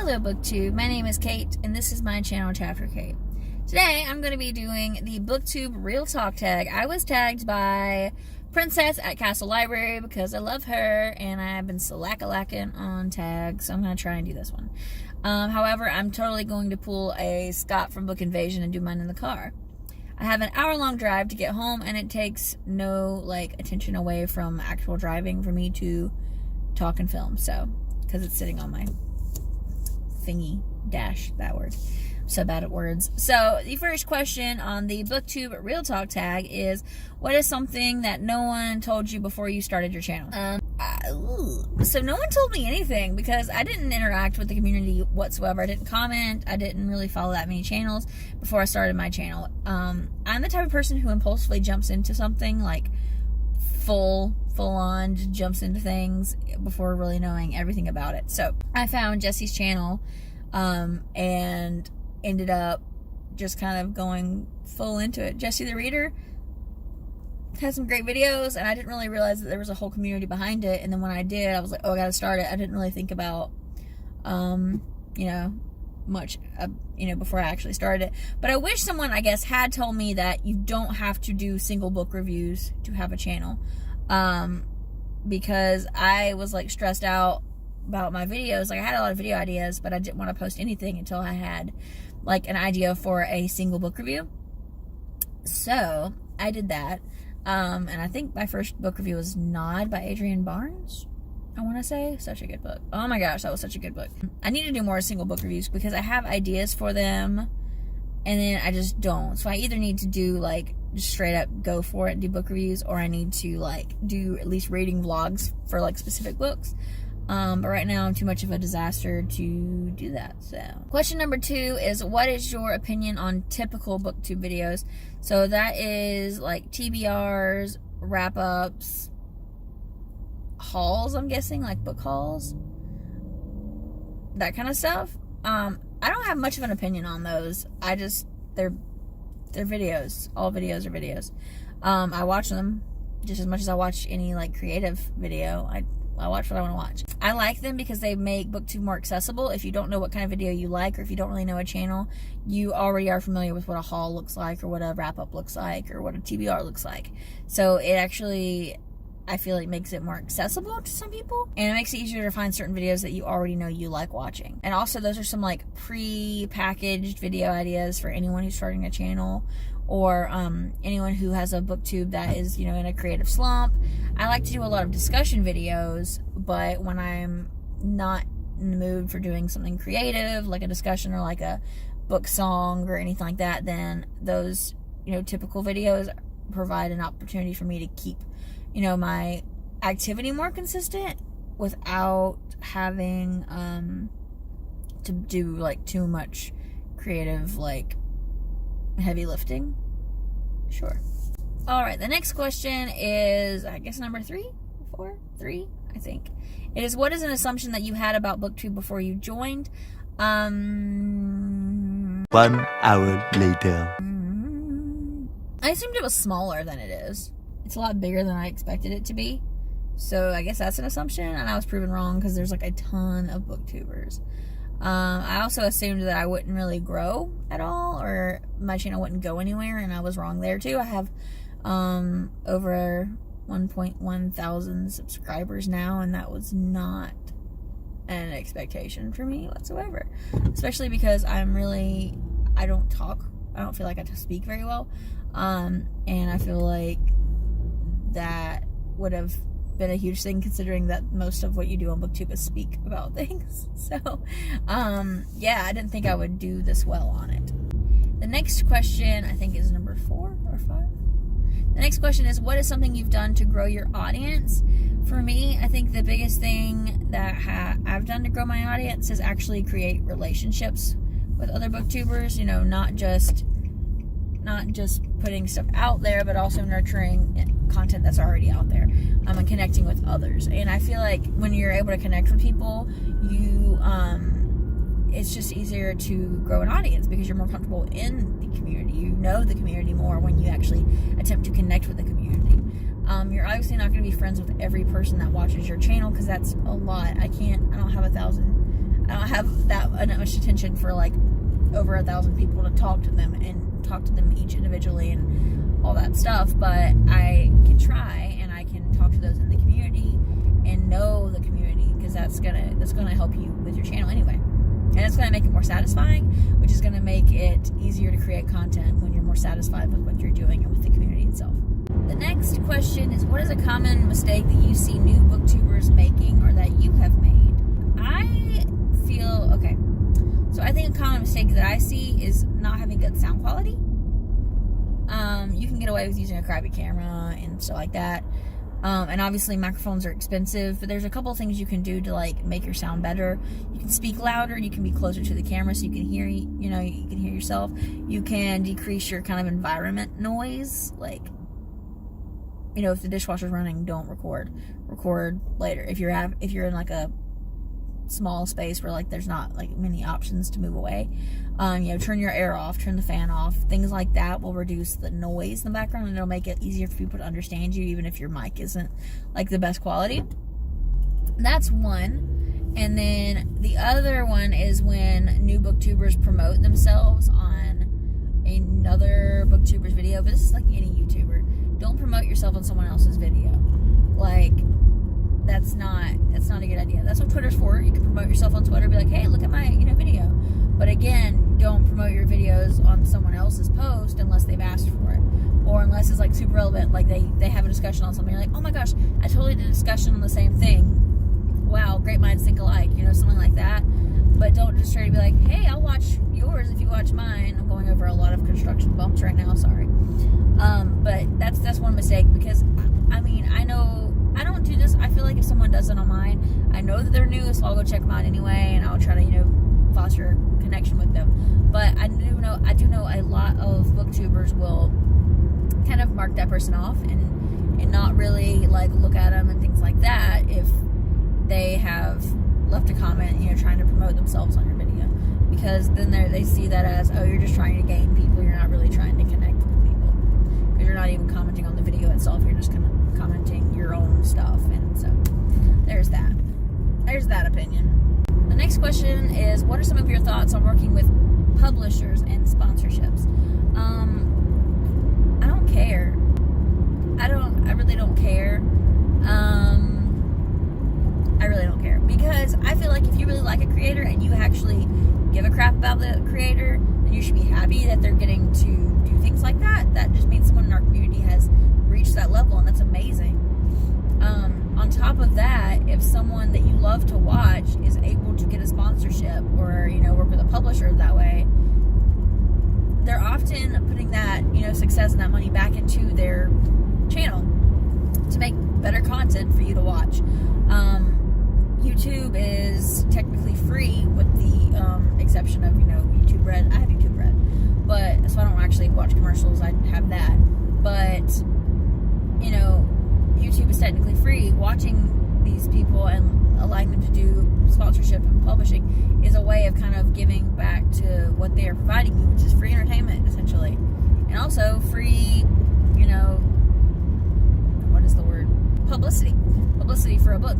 Hello BookTube, my name is Kate and this is my channel chaptercviii. Today I'm going to be doing the BookTube Real Talk Tag. I was tagged by Princess at Castle Library because I love her and I've been slack-a-lacking on tags, so I'm going to try and do this one. However, I'm totally going to pull a Scott from Book Invasion and do mine in the car. I have an hour-long drive to get home and it takes no attention away from actual driving for me to talk and film, so because it's sitting on my thingy dash, that word. I'm so bad at words. So the first question on the BookTube Real Talk Tag is, what is something that no one told you before you started your channel? So no one told me anything because I didn't interact with the community whatsoever. I didn't comment. I didn't really follow that many channels before I started my channel. I'm the type of person who impulsively jumps into something, full on jumps into things before really knowing everything about it. So I found Jesse's channel and ended up just kind of going full into it. Jesse the Reader had some great videos and I didn't really realize that there was a whole community behind it, and then when I did, I was like, oh, I gotta start it. I didn't really think about much before I actually started it. But I wish someone, I guess, had told me that you don't have to do single book reviews to have a channel, because I was stressed out about my videos. I had a lot of video ideas, but I didn't want to post anything until I had an idea for a single book review. So I did that, and I think my first book review was Nod by Adrienne Barnes, I want to say. Such a good book. Oh my gosh, that was such a good book. I need to do more single book reviews because I have ideas for them and then I just don't. So I either need to do just straight up go for it and do book reviews, or I need to do at least rating vlogs for specific books. But right now I'm too much of a disaster to do that. So question number 2 is, what is your opinion on typical BookTube videos? So that is TBRs, wrap-ups, hauls, I'm guessing, book hauls, that kind of stuff. I don't have much of an opinion on those. They're videos. All videos are videos. I watch them just as much as I watch any creative video. I watch what I want to watch. I like them because they make BookTube more accessible. If you don't know what kind of video you like, or if you don't really know a channel, you already are familiar with what a haul looks like, or what a wrap-up looks like, or what a TBR looks like. So it actually, I feel makes it more accessible to some people, and it makes it easier to find certain videos that you already know you like watching. And also, those are some pre-packaged video ideas for anyone who's starting a channel, or anyone who has a BookTube that is in a creative slump. I like to do a lot of discussion videos, but when I'm not in the mood for doing something creative, like a discussion or a book song or anything like that, then those typical videos provide an opportunity for me to keep my activity more consistent without having to do too much creative heavy lifting. Sure. Alright, the next question is, I guess number 3, I think. It is, what is an assumption that you had about BookTube before you joined? 1 hour later. I assumed it was smaller than it is. It's a lot bigger than I expected it to be. So I guess that's an assumption, and I was proven wrong because there's a ton of booktubers. I also assumed that I wouldn't really grow at all, or my channel wouldn't go anywhere, and I was wrong there too. I have over 1.1 thousand subscribers now, and that was not an expectation for me whatsoever. Especially because I don't talk. I don't feel like I speak very well. And I feel that would have been a huge thing, considering that most of what you do on BookTube is speak about things. So, yeah, I didn't think I would do this well on it. The next question, I think, is number 4 or 5. The next question is, what is something you've done to grow your audience? For me, I think the biggest thing that I've done to grow my audience is actually create relationships with other booktubers. Not just putting stuff out there, but also nurturing content that's already out there, and connecting with others. And I feel when you're able to connect with people, it's just easier to grow an audience because you're more comfortable in the community. You know the community more when you actually attempt to connect with the community. You're obviously not going to be friends with every person that watches your channel because that's a lot. I don't have 1,000 I don't have that much attention for like over 1,000 people to talk to them and talk to them each individually and all that stuff, but I can try, and I can talk to those in the community and know the community, because that's gonna help you with your channel anyway, and it's gonna make it more satisfying, which is gonna make it easier to create content when you're more satisfied with what you're doing and with the community itself. The next question is, what is a common mistake that you see new booktubers making or that you have made? I feel, okay, so I think a common mistake that I see is not having good sound quality. You can get away with using a crappy camera and stuff like that. And obviously microphones are expensive, but there's a couple things you can do to like make your sound better. You can speak louder, you can be closer to the camera so you can hear, you can hear yourself. You can decrease your kind of environment noise, like, if the dishwasher's running, don't record later. If you're in like a small space where like there's not like many options to move away, turn your air off, turn the fan off. Things like that will reduce the noise in the background, and it'll make it easier for people to understand you, even if your mic isn't like the best quality. That's one. And then the other one is when new booktubers promote themselves on another booktuber's video, but this is like any YouTuber. Don't promote yourself on someone else's video. Like, that's not a good idea. That's what Twitter's for. You can promote yourself on Twitter, be like, hey, look at my video. But again, don't promote your videos on someone else's post unless they've asked for it, or unless it's like super relevant, like they have a discussion on something. You're like, oh my gosh, I totally did a discussion on the same thing. Wow, great minds think alike, something like that. But don't just try to be like, hey, I'll watch yours if you watch mine. I'm going over a lot of construction bumps right now, sorry. But that's one mistake, because I know I don't do this. I feel like if someone does it on mine, I know that they're new, so I'll go check them out anyway, and I'll try to, foster a connection with them. But I do know a lot of booktubers will kind of mark that person off and not really like look at them and things like that if they have left a comment, trying to promote themselves on your video, because then they see that as, oh, you're just trying to gain people, you're not really trying to connect with people, because you're not even commenting on the video itself, you're just commenting your own stuff. And so there's that opinion. The next question is, what are some of your thoughts on working with publishers and sponsorships? I don't care. I really don't care. I really don't care, because I feel like if you really like a creator and you actually give a crap about the creator, then you should be happy that they're getting to do things like that. That just means someone in our community has reached that level, and that's amazing. On top of that, if someone that you love to watch is able to get a sponsorship or, work with a publisher that way, they're often putting that, success and that money back into their channel to make better content for you to watch. YouTube is technically free with the exception of, YouTube Red. I have YouTube Red, but so I don't actually watch commercials. I have that, but YouTube is technically free. Watching these people and allowing them to do sponsorship and publishing is a way of kind of giving back to what they are providing you, which is free entertainment, essentially. And also free, what is the word? Publicity for a book,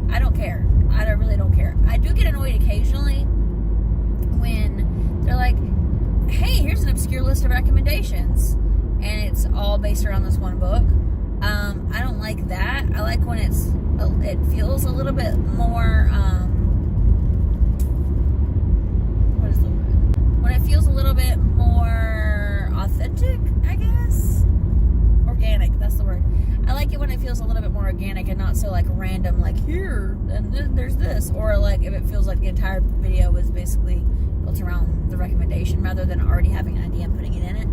I don't care. I really don't care. I do get annoyed occasionally when they're like, hey, here's an obscure list of recommendations, and it's all based around this one book. I don't like that. I like when it feels a little bit more, what is the word? When it feels a little bit more authentic, I guess. Organic, that's the word. I like it when it feels a little bit more organic and not so like random, like here, and then there's this. Or like if it feels like the entire video was basically built around the recommendation rather than already having an idea and putting it in it.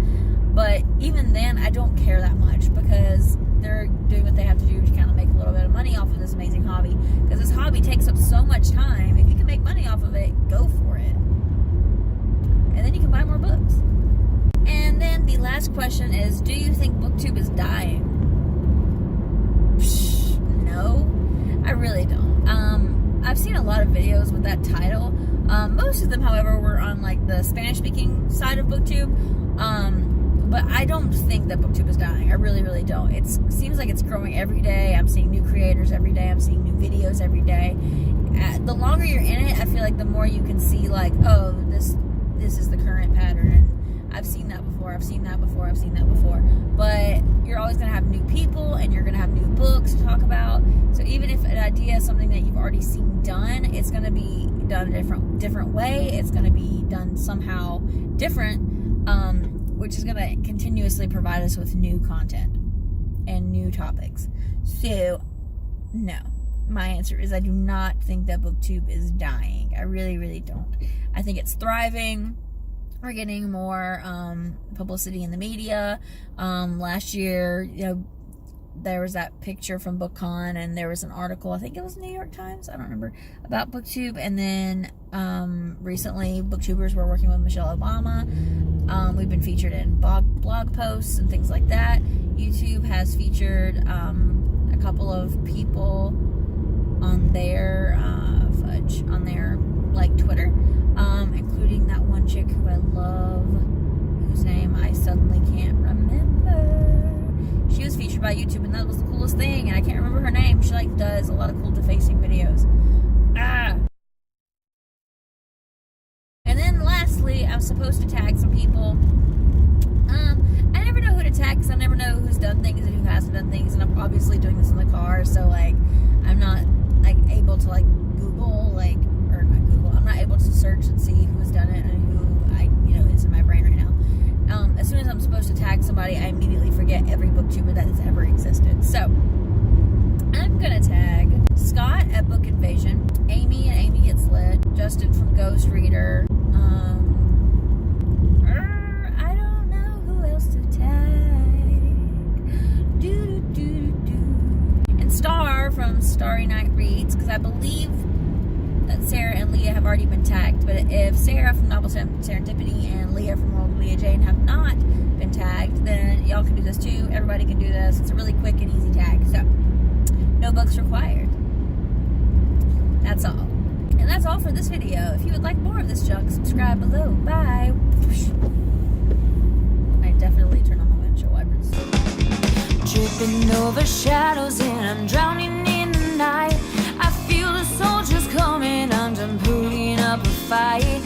But even then, I don't care that much, because they're doing what they have to do to kind of make a little bit of money off of this amazing hobby. Because this hobby takes up so much time. If you can make money off of it, go for it. And then you can buy more books. And then the last question is, do you think BookTube is dying? No, I really don't. I've seen a lot of videos with that title. Most of them, however, were on like the Spanish-speaking side of BookTube. But I don't think that BookTube is dying. I really, really don't. It seems like it's growing every day. I'm seeing new creators every day. I'm seeing new videos every day. The the longer you're in it, I feel like the more you can see, like, oh, this is the current pattern, and I've seen that before, I've seen that before, I've seen that before. But you're always going to have new people, and you're going to have new books to talk about. So even if an idea is something that you've already seen done, it's going to be done a different way. It's going to be done somehow different, which is going to continuously provide us with new content and new topics. So, no. My answer is I do not think that BookTube is dying. I really, really don't. I think it's thriving. We're getting more publicity in the media. Last year, there was that picture from BookCon, and there was an article, I think it was New York Times, I don't remember, about BookTube. And then recently, BookTubers were working with Michelle Obama. We've been featured in blog posts and things like that. YouTube has featured a couple of people on their like Twitter, including that one chick who I love, whose name I suddenly can't remember. She was featured by YouTube, and that was the coolest thing, and I can't remember her name. She like does a lot of cool defacing videos. And then lastly, I'm supposed to tag some people. I never know who to tag, because I never know who's done things and who hasn't done things, and I'm obviously doing this in the car, so like I'm not like able to like Google, like, or not Google, I'm not able to search and see who has done it and who is in my brain right now. As soon as I'm supposed to tag somebody, I immediately forget every booktuber that has ever existed. So I'm gonna tag Scott at Book Invasion, Amy and Amy Gets Lit, Justin from Ghost Reader, I don't know who else to tag, and Star from Starry Night Reads, because I believe that Sarah and Leah have already been tagged. But if Sarah from Novel Serendipity and Leah from World of Leah Jane have not been tagged, then y'all can do this too. Everybody can do this. It's a really quick and easy tag. So, no books required. That's all. And that's all for this video. If you would like more of this junk, subscribe below. Bye. I definitely turn on the windshield wipers. Tripping over shadows and I'm drowning in the night. I feel the soldiers coming and I'm putting up a fight.